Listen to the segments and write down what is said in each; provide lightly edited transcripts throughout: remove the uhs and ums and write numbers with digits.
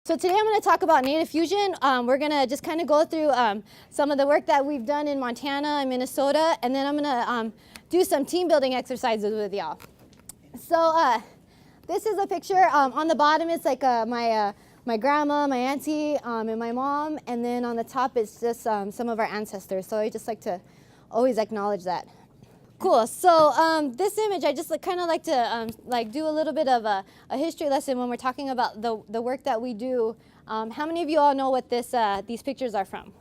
So today I'm going to talk about Native Fusion. We're going to just kind of go through some of the work that we've done in Montana and Minnesota, and then I'm going to do some team building exercises with y'all. So this is a picture. On the bottom it's like my grandma, my auntie, and my mom, and then on the top it's just some of our ancestors. So I just like to always acknowledge that. Cool. So this image, I just kind of like to do a little bit of a history lesson when we're talking about the work that we do. How many of you all know what these pictures are from?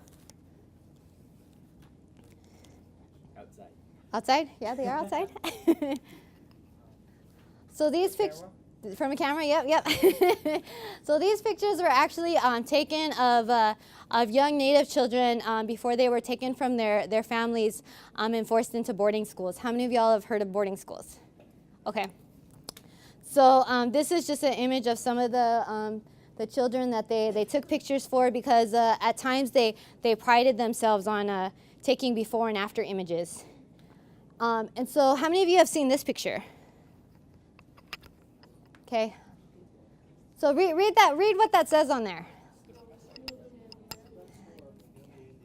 Outside. Outside? Yeah, they are outside. So these pictures. From a camera, yep. So these pictures were actually taken of young Native children before they were taken from their families and forced into boarding schools. How many of y'all have heard of boarding schools? Okay. So this is just an image of some of the children that they took pictures for because at times they prided themselves on taking before and after images. And so how many of you have seen this picture? Okay, so read what that says on there.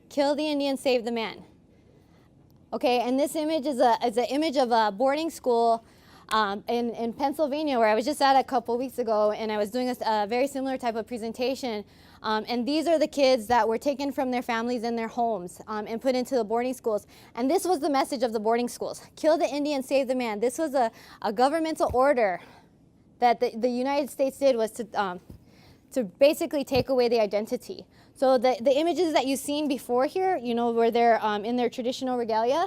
Kill the Indian, save the man. Okay, and this image is an image of a boarding school in Pennsylvania where I was just at a couple weeks ago, and I was doing a very similar type of presentation. And these are the kids that were taken from their families and their homes and put into the boarding schools. And this was the message of the boarding schools. Kill the Indian, save the man. This was a governmental order that the United States did was to basically take away the identity. So the images that you've seen before here, where they're in their traditional regalia,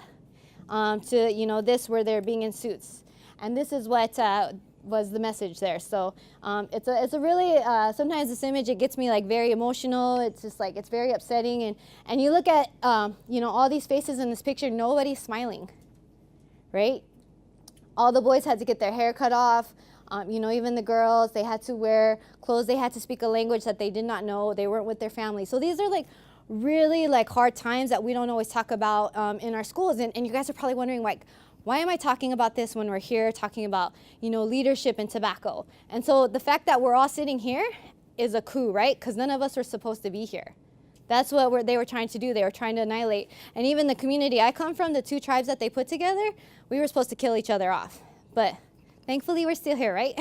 to this where they're being in suits, and this is what was the message there. So it's a really sometimes this image, it gets me like very emotional. It's just like it's very upsetting, and you look at all these faces in this picture, nobody's smiling, right? All the boys had to get their hair cut off. Even the girls, they had to wear clothes. They had to speak a language that they did not know. They weren't with their family. So these are like really like hard times that we don't always talk about in our schools. And you guys are probably wondering, like, why am I talking about this when we're here talking about, leadership and tobacco? And so the fact that we're all sitting here is a coup, right? Because none of us were supposed to be here. That's what they were trying to do. They were trying to annihilate. And even the community I come from, the two tribes that they put together, we were supposed to kill each other off. But thankfully, we're still here, right?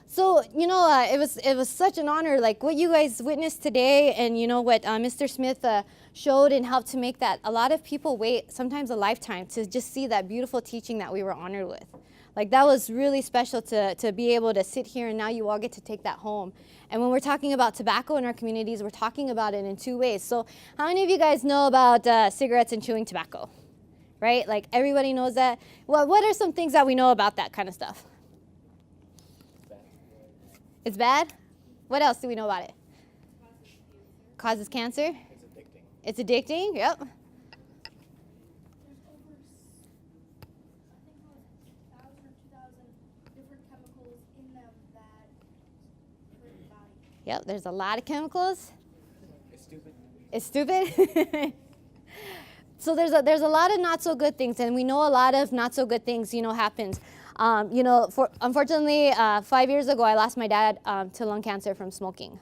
So, it was such an honor, like what you guys witnessed today, and what Mr. Smith showed and helped to make that. A lot of people wait sometimes a lifetime to just see that beautiful teaching that we were honored with. Like that was really special to be able to sit here, and now you all get to take that home. And when we're talking about tobacco in our communities, we're talking about it in two ways. So how many of you guys know about cigarettes and chewing tobacco? Right? Like everybody knows that. Well, what are some things that we know about that kind of stuff? It's bad? What else do we know about it? Causes cancer? It's addicting, yep. Yep, there's a lot of chemicals. It's stupid? So there's a lot of not so good things, and we know a lot of not so good things, happened. Unfortunately, 5 years ago, I lost my dad to lung cancer from smoking.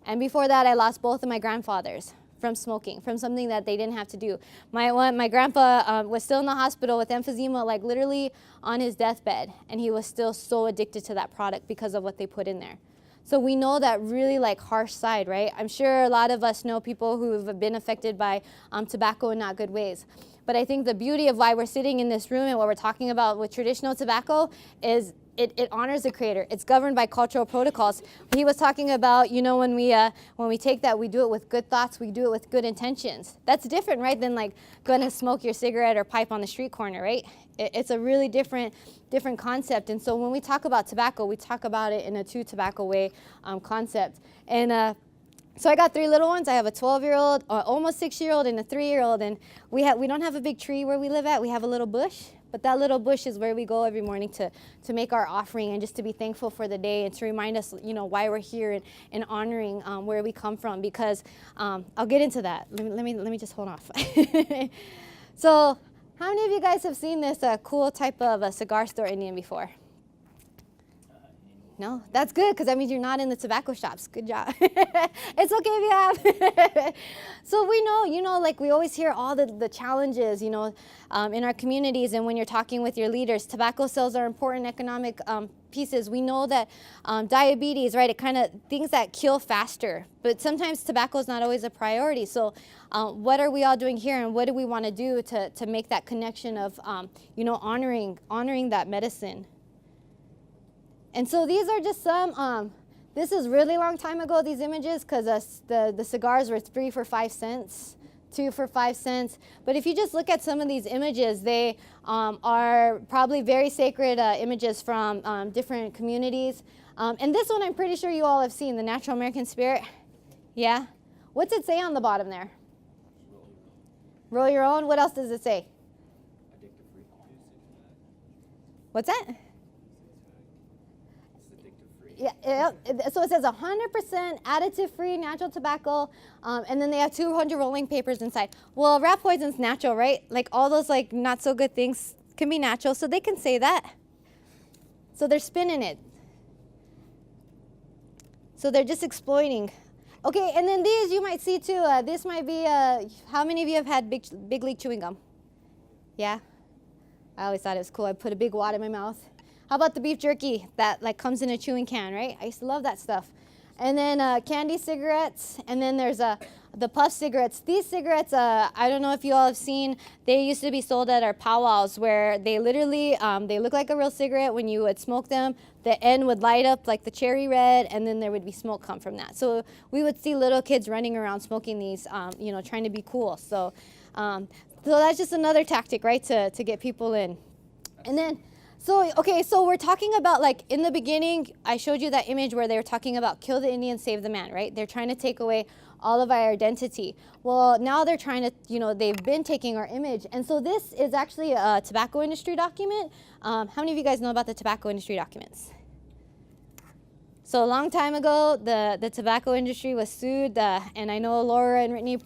And before that, I lost both of my grandfathers from smoking, from something that they didn't have to do. My grandpa was still in the hospital with emphysema, like literally on his deathbed, and he was still so addicted to that product because of what they put in there. So we know that really like harsh side, right? I'm sure a lot of us know people who have been affected by tobacco in not good ways. But I think the beauty of why we're sitting in this room and what we're talking about with traditional tobacco is it honors the creator. It's governed by cultural protocols. He was talking about, when we take that, we do it with good thoughts, we do it with good intentions. That's different, right, than like going to smoke your cigarette or pipe on the street corner, right? It's a really different concept. And so when we talk about tobacco, we talk about it in a two tobacco way concept. And so I got three little ones. I have a 12-year-old, almost 6-year-old, and a 3-year-old. And we don't have a big tree where we live at. We have a little bush. But that little bush is where we go every morning to make our offering and just to be thankful for the day and to remind us, why we're here and honoring where we come from. Because I'll get into that. Let me just hold off. So how many of you guys have seen this cool type of a cigar store Indian before? No, that's good because that means you're not in the tobacco shops. Good job. It's okay if you have. So we know, like we always hear all the challenges, in our communities, and when you're talking with your leaders, tobacco sales are important economic pieces. We know that diabetes, right, it kind of things that kill faster, but sometimes tobacco is not always a priority. So what are we all doing here, and what do we want to do to make that connection of, honoring that medicine? And so these are just some, this is really long time ago, these images, because the cigars were 3 for 5 cents, 2 for 5 cents. But if you just look at some of these images, they are probably very sacred images from different communities. And this one I'm pretty sure you all have seen, the Natural American Spirit. Yeah? What's it say on the bottom there? Roll your own. What else does it say? What's that? Yeah, so it says 100% additive-free natural tobacco, and then they have 200 rolling papers inside. Well, rat poison's natural, right? Like all those like not so good things can be natural, so they can say that. So they're spinning it. So they're just exploiting. Okay, and then these you might see too. This might be, how many of you have had big league chewing gum? Yeah? I always thought it was cool. I put a big wad in my mouth. How about the beef jerky that like comes in a chewing can, right? I used to love that stuff. And then candy cigarettes, and then there's the puff cigarettes. These cigarettes, I don't know if you all have seen, they used to be sold at our powwows where they literally, they look like a real cigarette. When you would smoke them, the end would light up like the cherry red, and then there would be smoke come from that. So we would see little kids running around smoking these, trying to be cool. So that's just another tactic, right, to get people in. And then, so we're talking about, like, in the beginning, I showed you that image where they were talking about kill the Indian, save the man, right? They're trying to take away all of our identity. Well, now they're trying to, they've been taking our image. And so this is actually a tobacco industry document. How many of you guys know about the tobacco industry documents? So a long time ago, the tobacco industry was sued, and I know Laura and Brittany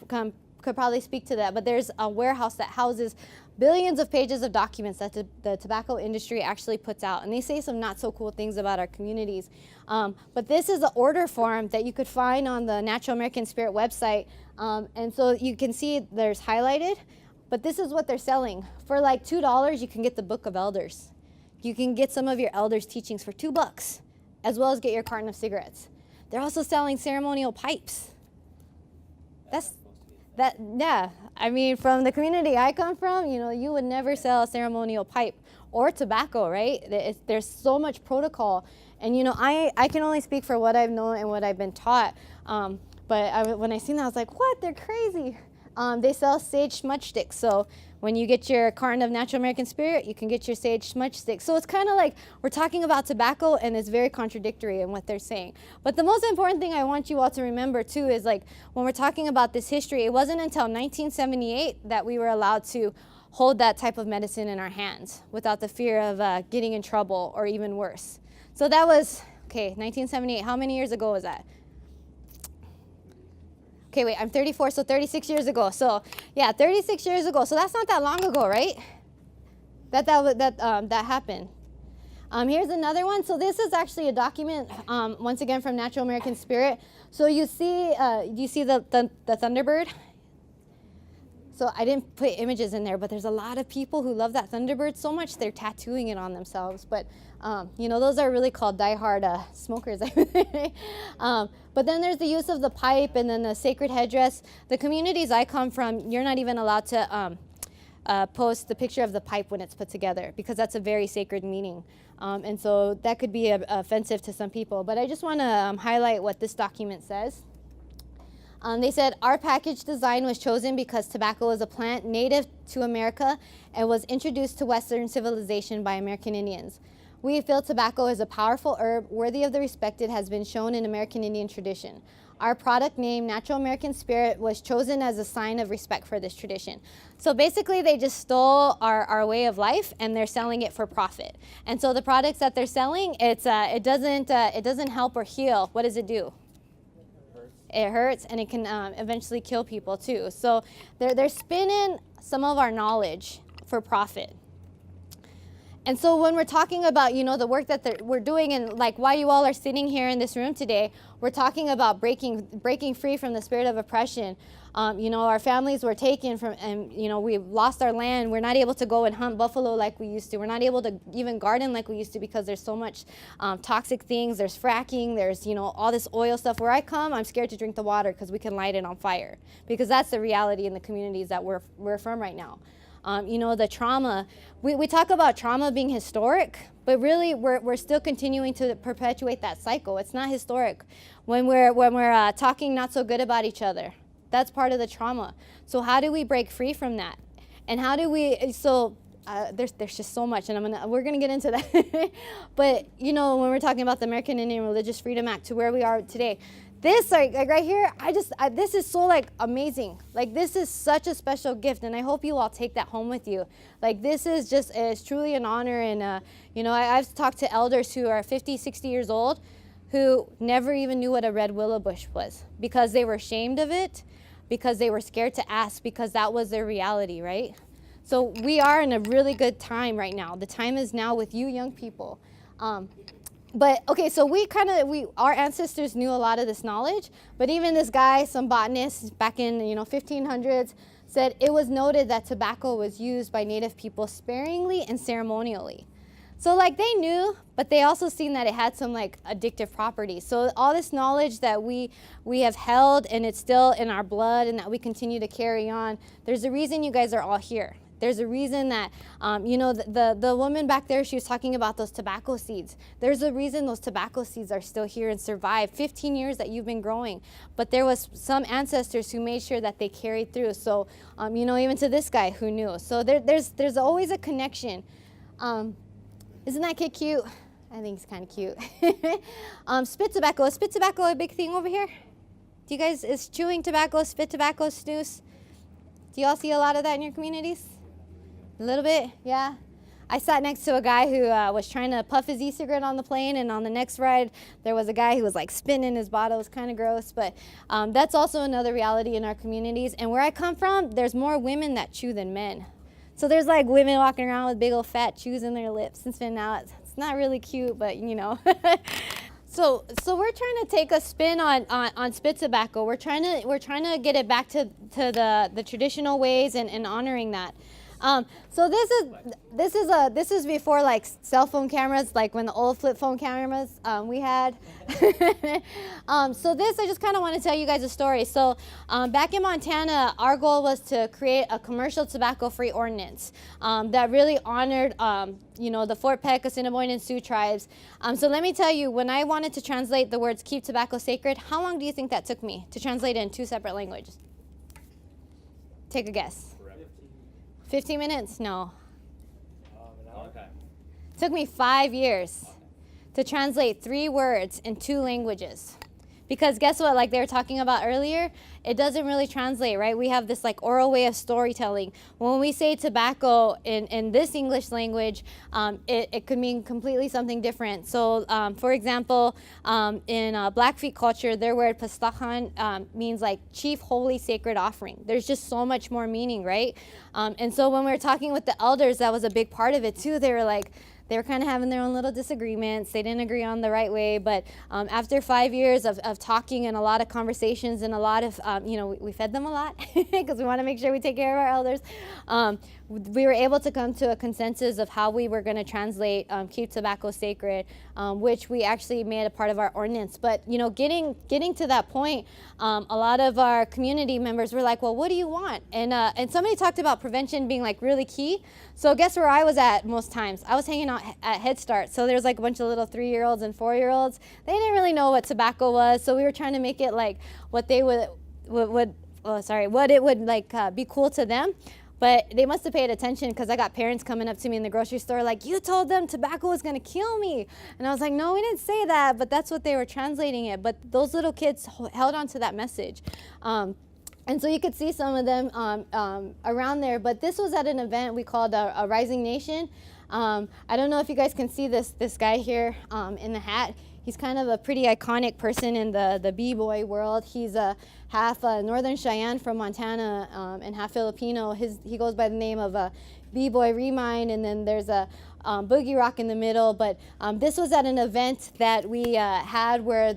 could probably speak to that, but there's a warehouse that houses billions of pages of documents that the tobacco industry actually puts out, and they say some not so cool things about our communities. But this is an order form that you could find on the Natural American Spirit website, and so you can see there's highlighted, but this is what they're selling. For like $2, you can get the Book of Elders. You can get some of your elders' teachings for $2, as well as get your carton of cigarettes. They're also selling ceremonial pipes. Yeah, I mean, from the community I come from, you would never sell a ceremonial pipe or tobacco, right? There's so much protocol. And, I can only speak for what I've known and what I've been taught. But when I seen that, I was like, what? They're crazy. They sell sage smudge sticks. So when you get your carton of Natural American Spirit, you can get your sage smudge stick. So it's kind of like we're talking about tobacco, and it's very contradictory in what they're saying. But the most important thing I want you all to remember too is, like, when we're talking about this history, it wasn't until 1978 that we were allowed to hold that type of medicine in our hands without the fear of getting in trouble or even worse. So that was, 1978. How many years ago was that? Okay, wait, I'm 34, so 36 years ago. So, yeah, 36 years ago. So that's not that long ago, right? That happened. Here's another one. So this is actually a document, once again, from Natural American Spirit. So you see the Thunderbird? So I didn't put images in there, but there's a lot of people who love that Thunderbird so much they're tattooing it on themselves. But, those are really called diehard smokers. But then there's the use of the pipe and then the sacred headdress. The communities I come from, you're not even allowed to post the picture of the pipe when it's put together, because that's a very sacred meaning. And so that could be offensive to some people. But I just want to highlight what this document says. They said, our package design was chosen because tobacco is a plant native to America and was introduced to Western civilization by American Indians. We feel tobacco is a powerful herb worthy of the respect it has been shown in American Indian tradition. Our product name, Natural American Spirit, was chosen as a sign of respect for this tradition. So basically, they just stole our way of life, and they're selling it for profit. And so the products that they're selling, it doesn't help or heal. What does it do? It hurts, and it can eventually kill people too. So they're spinning some of our knowledge for profit. And so when we're talking about, the work that we're doing and like why you all are sitting here in this room today, we're talking about breaking free from the spirit of oppression. Our families were taken from, and, we've lost our land. We're not able to go and hunt buffalo like we used to. We're not able to even garden like we used to because there's so much toxic things. There's fracking. There's, all this oil stuff. Where I come, I'm scared to drink the water because we can light it on fire, because that's the reality in the communities that we're from right now. The trauma, we talk about trauma being historic, but really we're still continuing to perpetuate that cycle. It's not historic. When we're talking not so good about each other, that's part of the trauma. So how do we break free from that? And how do we, there's just so much, and we're gonna get into that. But when we're talking about the American Indian Religious Freedom Act to where we are today, this like right here, this is so like amazing. Like this is such a special gift, and I hope you all take that home with you. Like this is it's truly an honor, and I've talked to elders who are 50, 60 years old who never even knew what a red willow bush was because they were ashamed of it, because they were scared to ask, because that was their reality, right? So we are in a really good time right now. The time is now with you young people. But okay, so our ancestors knew a lot of this knowledge, but even this guy, some botanist back in 1500s, said it was noted that tobacco was used by Native people sparingly and ceremonially. So like they knew, but they also seen that it had some like addictive properties. So all this knowledge that we have held, and it's still in our blood, and that we continue to carry on. There's a reason you guys are all here. There's a reason that, the woman back there, she was talking about those tobacco seeds. There's a reason those tobacco seeds are still here and survived 15 years that you've been growing. But there was some ancestors who made sure that they carried through. So, even to this guy who knew. So there's always a connection. Isn't that kid cute? I think he's kind of cute. Spit tobacco. Is spit tobacco a big thing over here? Do you guys, is chewing tobacco, spit tobacco, snus? Do you all see a lot of that in your communities? A little bit, yeah. I sat next to a guy who was trying to puff his e-cigarette on the plane, and on the next ride, there was a guy who was like spinning his bottle. It was kind of gross, but that's also another reality in our communities. And where I come from, there's more women that chew than men. So there's like women walking around with big old fat chews in their lips and spitting out. It's not really cute, but So we're trying to take a spin on spit tobacco. We're trying to get it back to the traditional ways and honoring that. So this is before like cell phone cameras, like when the old flip phone cameras we had. So this, I just kind of want to tell you guys a story. So back in Montana, our goal was to create a commercial tobacco-free ordinance that really honored the Fort Peck, Assiniboine, and Sioux tribes. So let me tell you, when I wanted to translate the words "keep tobacco sacred," how long do you think that took me to translate it in 2 separate languages? Take a guess. 15 minutes? No. Okay. Took me 5 years to translate 3 words in 2 languages. Because guess what, like they were talking about earlier, it doesn't really translate, right? We have this like oral way of storytelling. When we say tobacco in this English language, it could mean completely something different. So for example, in Blackfeet culture, their word pastahan means like chief holy sacred offering. There's just so much more meaning, right? And so when we were talking with the elders, that was a big part of it too. They were kind of having their own little disagreements. They didn't agree on the right way, but after 5 years of talking and a lot of conversations and a lot of, we fed them a lot because we want to make sure we take care of our elders. We were able to come to a consensus of how we were going to translate keep tobacco sacred, which we actually made a part of our ordinance. But getting to that point, a lot of our community members were like, well, what do you want? And somebody talked about prevention being like really key. So guess where I was at most times? I was hanging out at Head Start. So there's like a bunch of little 3-year-olds and 4-year-olds. They didn't really know what tobacco was. So we were trying to make it like what they what it would like be cool to them. But they must have paid attention because I got parents coming up to me in the grocery store like, you told them tobacco was going to kill me. And I was like, no, we didn't say that, but that's what they were translating it. But those little kids held on to that message. And so you could see some of them around there. But this was at an event we called a Rising Nation. I don't know if you guys can see this guy here in the hat. He's kind of a pretty iconic person in the b-boy world. He's half Northern Cheyenne from Montana and half Filipino. He goes by the name of b-boy Remind, and then there's boogie rock in the middle. But this was at an event that we had where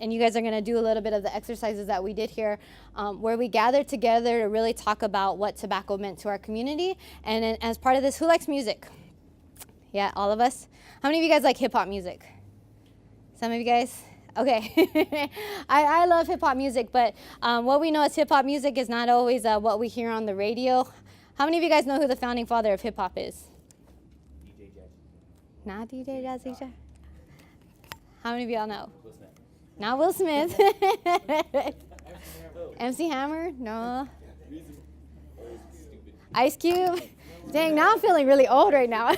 and you guys are going to do a little bit of the exercises that we did here, where we gathered together to really talk about what tobacco meant to our community. And then as part of this, who likes music? Yeah, all of us. How many of you guys like hip hop music? Some of you guys? Okay. I love hip hop music, but what we know as hip hop music is not always what we hear on the radio. How many of you guys know who the founding father of hip hop is? DJ Jazzy. Not DJ Jazzy Jeff. How many of y'all know? Will Smith. Not Will Smith. MC Hammer? No. Ice Cube? Dang, now I'm feeling really old right now.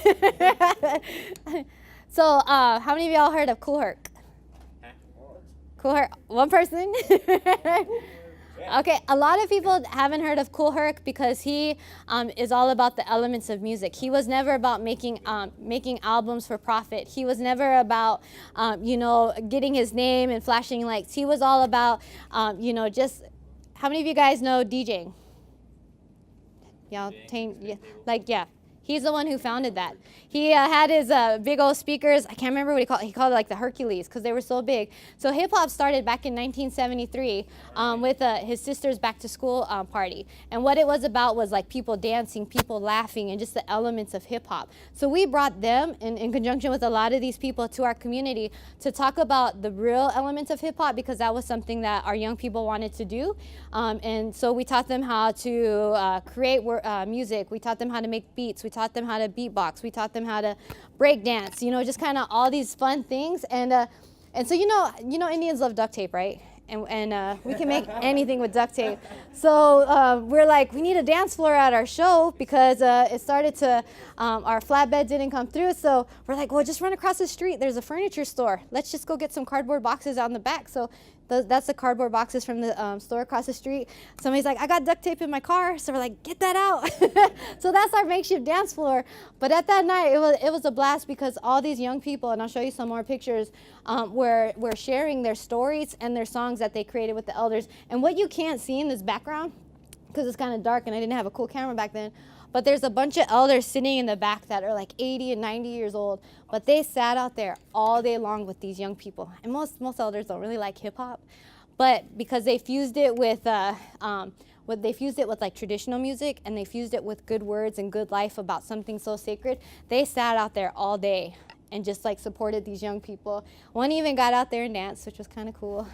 So, how many of y'all heard of Kool Herc? Kool Herc, one person? Okay, a lot of people haven't heard of Kool Herc because he is all about the elements of music. He was never about making albums for profit. He was never about, getting his name and flashing lights. He was all about, just, how many of you guys know DJing? Y'all, yeah. He's the one who founded that. He had his big old speakers. I can't remember what he called it. He called it like the Hercules because they were so big. So hip hop started back in 1973 with his sister's back to school party. And what it was about was like people dancing, people laughing, and just the elements of hip hop. So we brought them in conjunction with a lot of these people to our community to talk about the real elements of hip hop because that was something that our young people wanted to do. And so we taught them how to create music. We taught them how to make beats. We taught them how to beatbox. We taught them how to break dance, just kind of all these fun things. And so, Indians love duct tape, right? And we can make anything with duct tape. So we're like, we need a dance floor at our show because it started to, our flatbed didn't come through. So we're like, well, just run across the street. There's a furniture store. Let's just go get some cardboard boxes out in the back. So that's the cardboard boxes from the store across the street. Somebody's like, I got duct tape in my car. So we're like, get that out. So that's our makeshift dance floor. But at that night, it was a blast because all these young people, and I'll show you some more pictures, were sharing their stories and their songs that they created with the elders. And what you can't see in this background, because it's kind of dark and I didn't have a cool camera back then, but there's a bunch of elders sitting in the back that are like 80 and 90 years old, but they sat out there all day long with these young people. And most elders don't really like hip hop, but because they fused it with like traditional music and they fused it with good words and good life about something so sacred, they sat out there all day and just like supported these young people. One even got out there and danced, which was kind of cool.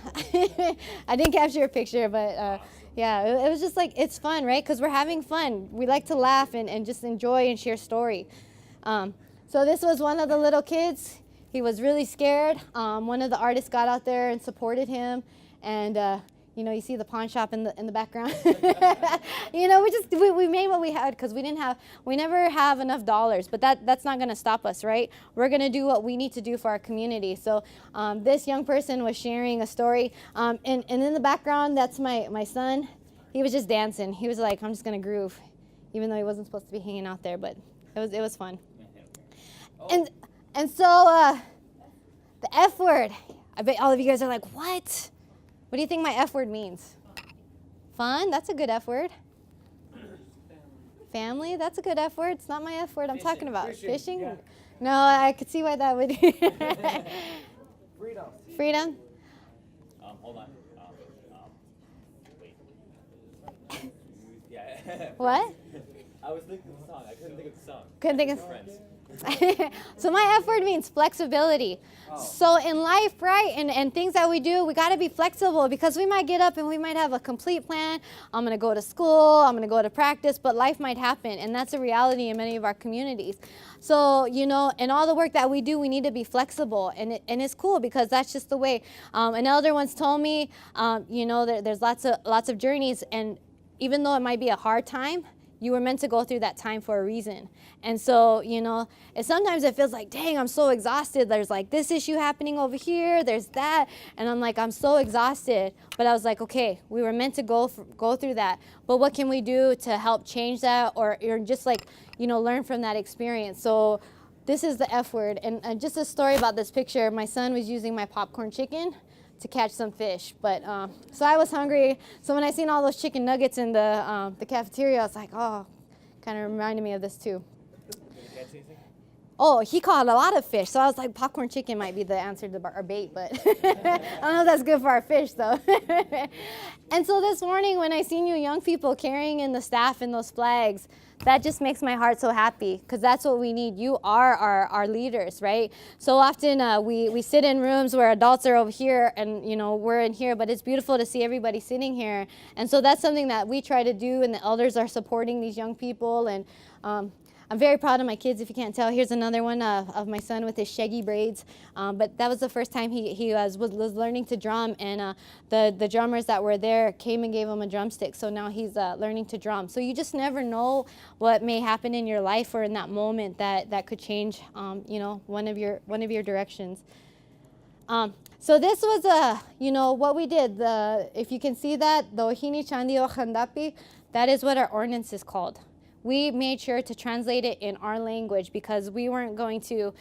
I didn't capture a picture, but yeah, it was just like, it's fun, right? Because we're having fun. We like to laugh and just enjoy and share story. So this was one of the little kids. He was really scared. One of the artists got out there and supported him. And you see the pawn shop in the background. We made what we had because we never have enough dollars, but that's not gonna stop us, right? We're gonna do what we need to do for our community. So this young person was sharing a story, and in the background, that's my son. He was just dancing. He was like, I'm just gonna groove, even though he wasn't supposed to be hanging out there, but it was fun. And so the F word, I bet all of you guys are like, what? What do you think my F word means? Fun? That's a good F word. Family? That's a good F word. It's not my F word I'm talking about. Fishing? Yeah. No, I could see why that would be. Freedom. Freedom? Hold on. Wait. Yeah. What? I was thinking of the song. I couldn't think of the song. Couldn't think of Friends. So my F word means flexibility. Oh. So in life, right, and things that we do, we got to be flexible because we might get up and we might have a complete plan. I'm going to go to school, I'm going to go to practice, but life might happen, and that's a reality in many of our communities. So, in all the work that we do, we need to be flexible, and it's cool because that's just the way. An elder once told me, there's lots of journeys, and even though it might be a hard time, you were meant to go through that time for a reason. And so, and sometimes it feels like, dang, I'm so exhausted. There's like this issue happening over here, there's that. And I'm like, I'm so exhausted. But I was like, okay, we were meant to go through that. But what can we do to help change that or just like, learn from that experience? So this is the F word. And just a story about this picture, my son was using my popcorn chicken to catch some fish, but so I was hungry. So when I seen all those chicken nuggets in the cafeteria, I was like, oh, kind of reminded me of this too. Did you catch anything? Oh, he caught a lot of fish. So I was like, popcorn chicken might be the answer to our bait, but I don't know if that's good for our fish, though. And so this morning, when I seen you young people carrying in the staff and those flags, that just makes my heart so happy, because that's what we need. You are our leaders, right? So often we sit in rooms where adults are over here and, you know, we're in here, but it's beautiful to see everybody sitting here. And so that's something that we try to do, and the elders are supporting these young people. And I'm very proud of my kids, if you can't tell. Here's another one of my son with his shaggy braids. But that was the first time he was learning to drum, and the drummers that were there came and gave him a drumstick. So now he's learning to drum. So you just never know what may happen in your life or in that moment that could change, you know, one of your directions. So this was you know, what we did. If you can see that, the Ohini Chandi o Khandapi, that is what our ordinance is called. We made sure to translate it in our language because we weren't going to,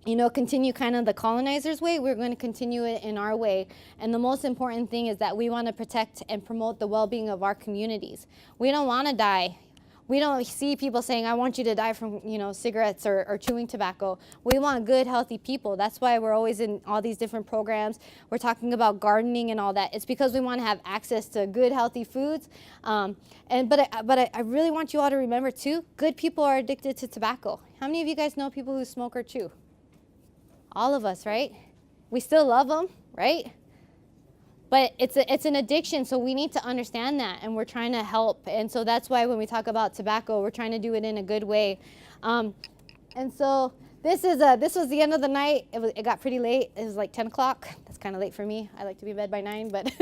you know, continue kind of the colonizers' way. We're going to continue it in our way. And the most important thing is that we want to protect and promote the well-being of our communities. We don't want to die. We don't see people saying, I want you to die from, you know, cigarettes or chewing tobacco. We want good, healthy people. That's why we're always in all these different programs. We're talking about gardening and all that. It's because we want to have access to good, healthy foods. But I really want you all to remember, too, good people are addicted to tobacco. How many of you guys know people who smoke or chew? All of us, right? We still love them, right? But it's an addiction, so we need to understand that, and we're trying to help. And so that's why when we talk about tobacco, we're trying to do it in a good way. And so this was the end of the night. It got pretty late. It was like 10 o'clock. That's kind of late for me. I like to be in bed by 9. But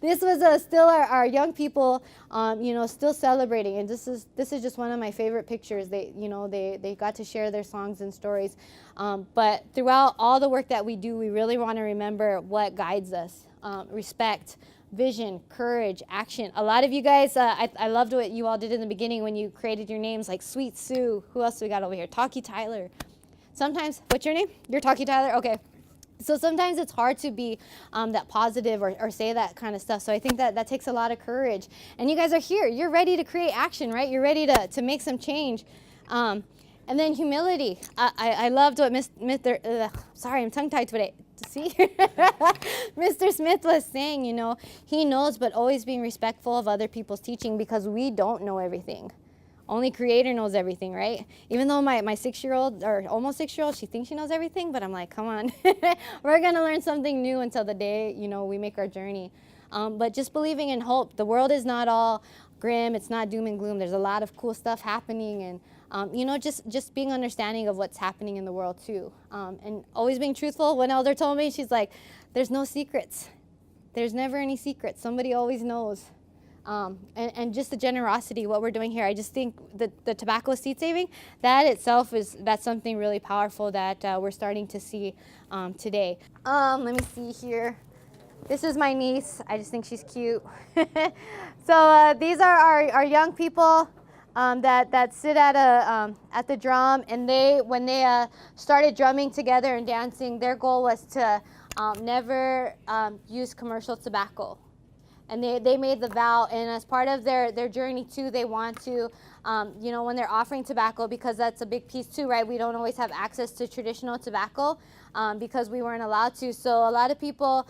this was still our young people, you know, still celebrating. And this is just one of my favorite pictures. They got to share their songs and stories. But throughout all the work that we do, we really want to remember what guides us. Respect, vision, courage, action. A lot of you guys, I loved what you all did in the beginning when you created your names, like Sweet Sue. Who else do we got over here? Talkie Tyler. Sometimes, what's your name? You're Talkie Tyler? Okay. So sometimes it's hard to be that positive or say that kind of stuff. So I think that takes a lot of courage. And you guys are here. You're ready to create action, right? You're ready to make some change. And then humility. I loved what sorry, I'm tongue-tied today. See, Mr. Smith was saying, you know, he knows, but always being respectful of other people's teaching, because we don't know everything. Only Creator knows everything, right? Even though my 6-year-old, or almost 6-year-old, she thinks she knows everything, but I'm like, come on. We're going to learn something new until the day, you know, we make our journey. But just believing in hope. The world is not all grim. It's not doom and gloom. There's a lot of cool stuff happening, and you know, just being understanding of what's happening in the world too, and always being truthful. One elder told me, she's like, there's no secrets. There's never any secrets. Somebody always knows. And just the generosity, what we're doing here. I just think that the tobacco seed saving, that itself that's something really powerful that we're starting to see today. Let me see here. This is my niece. I just think she's cute. So these are our young people that sit at the drum, and when they started drumming together and dancing, their goal was to never use commercial tobacco. And they made the vow, and as part of their journey too, they want to, you know, when they're offering tobacco, because that's a big piece too, right? We don't always have access to traditional tobacco because we weren't allowed to. So a lot of people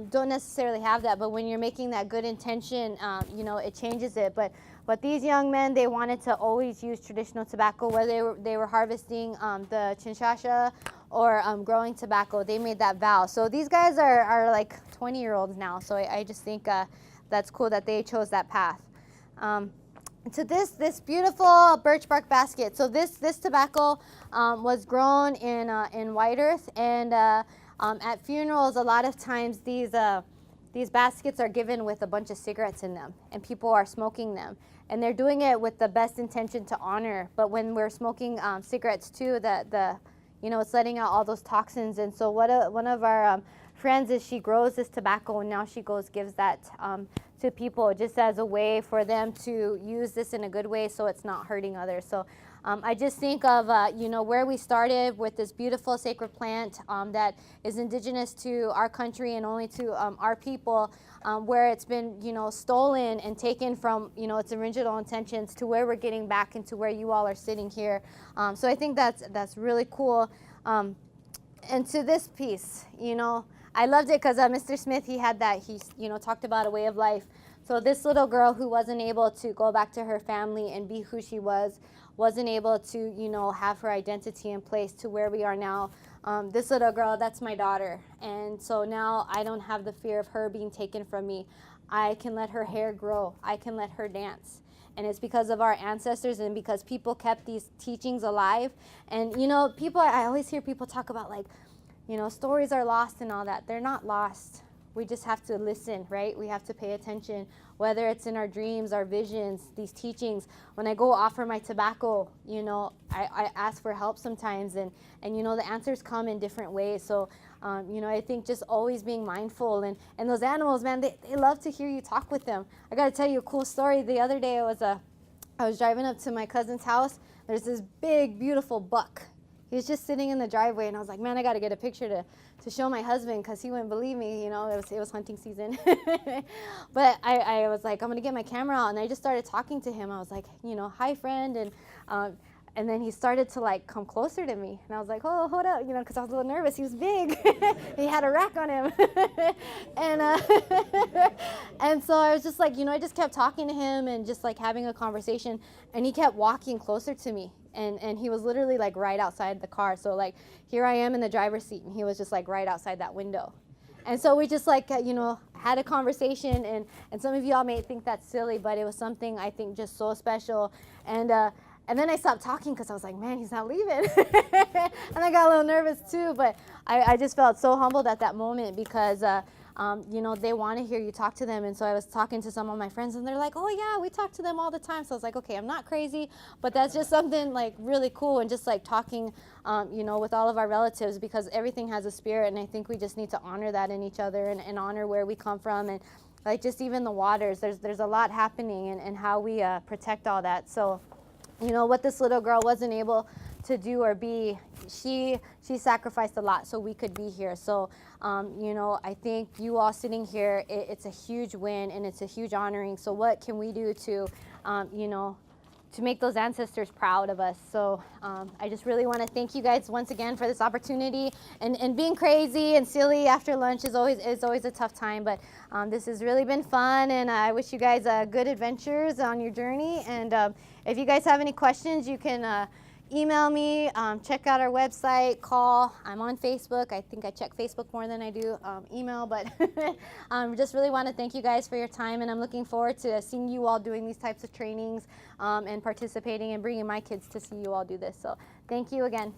don't necessarily have that, but when you're making that good intention, you know, it changes it. But these young men, they wanted to always use traditional tobacco, whether they were harvesting the chinchasha or growing tobacco. They made that vow. So these guys are like 20-year-olds now. So I just think that's cool that they chose that path. To this beautiful birch bark basket. So this tobacco was grown in white earth, and at funerals, a lot of times these baskets are given with a bunch of cigarettes in them, and people are smoking them. And they're doing it with the best intention to honor. But when we're smoking cigarettes too, you know, it's letting out all those toxins. And so one of our friends she grows this tobacco, and now she gives that to people just as a way for them to use this in a good way, so it's not hurting others. So I just think of, where we started with this beautiful sacred plant that is indigenous to our country and only to our people, where it's been, stolen and taken from, its original intentions to where we're getting back into where you all are sitting here. So I think that's really cool. And to this piece, I loved it because Mr. Smith, he had that, he, talked about a way of life. So this little girl who wasn't able to go back to her family and be who she wasn't able to, have her identity in place to where we are now. This little girl, that's my daughter. And so now I don't have the fear of her being taken from me. I can let her hair grow. I can let her dance. And it's because of our ancestors and because people kept these teachings alive. And, I always hear people talk about like, stories are lost and all that. They're not lost. We just have to listen, right? We have to pay attention, whether it's in our dreams, our visions, these teachings. When I go offer my tobacco, I ask for help sometimes, and the answers come in different ways. So, I think just always being mindful. And those animals, man, they love to hear you talk with them. I got to tell you a cool story. The other day, I was driving up to my cousin's house. There's this big, beautiful buck. He was just sitting in the driveway, and I was like, man, I got to get a picture to show my husband because he wouldn't believe me. It was hunting season. But I was like, I'm going to get my camera out, and I just started talking to him. I was like, hi, friend, and then he started to like come closer to me, and I was like, oh, hold up, because I was a little nervous. He was big. He had a rack on him. And so I was just like, I just kept talking to him and just like having a conversation, and he kept walking closer to me. And he was literally like right outside the car. So like here I am in the driver's seat, and he was just like right outside that window. And so we just like, had a conversation, and some of y'all may think that's silly, but it was something I think just so special. And then I stopped talking because I was like, man, he's not leaving. And I got a little nervous too, but I just felt so humbled at that moment because, they want to hear you talk to them. And so I was talking to some of my friends, and they're like, oh yeah, we talk to them all the time. So I was like, okay, I'm not crazy, but that's just something like really cool. And just like talking, with all of our relatives, because everything has a spirit. And I think we just need to honor that in each other and honor where we come from. And like just even the waters, there's a lot happening and how we protect all that. So, what this little girl wasn't able to do or be, she sacrificed a lot so we could be here. So, I think you all sitting here, it's a huge win and it's a huge honoring. So what can we do to, to make those ancestors proud of us? So I just really want to thank you guys once again for this opportunity. And being crazy and silly after lunch is always a tough time, but this has really been fun, and I wish you guys good adventures on your journey. And if you guys have any questions, you can email me, check out our website, call. I'm on Facebook. I think I check Facebook more than I do email, but just really want to thank you guys for your time, and I'm looking forward to seeing you all doing these types of trainings and participating and bringing my kids to see you all do this. So thank you again.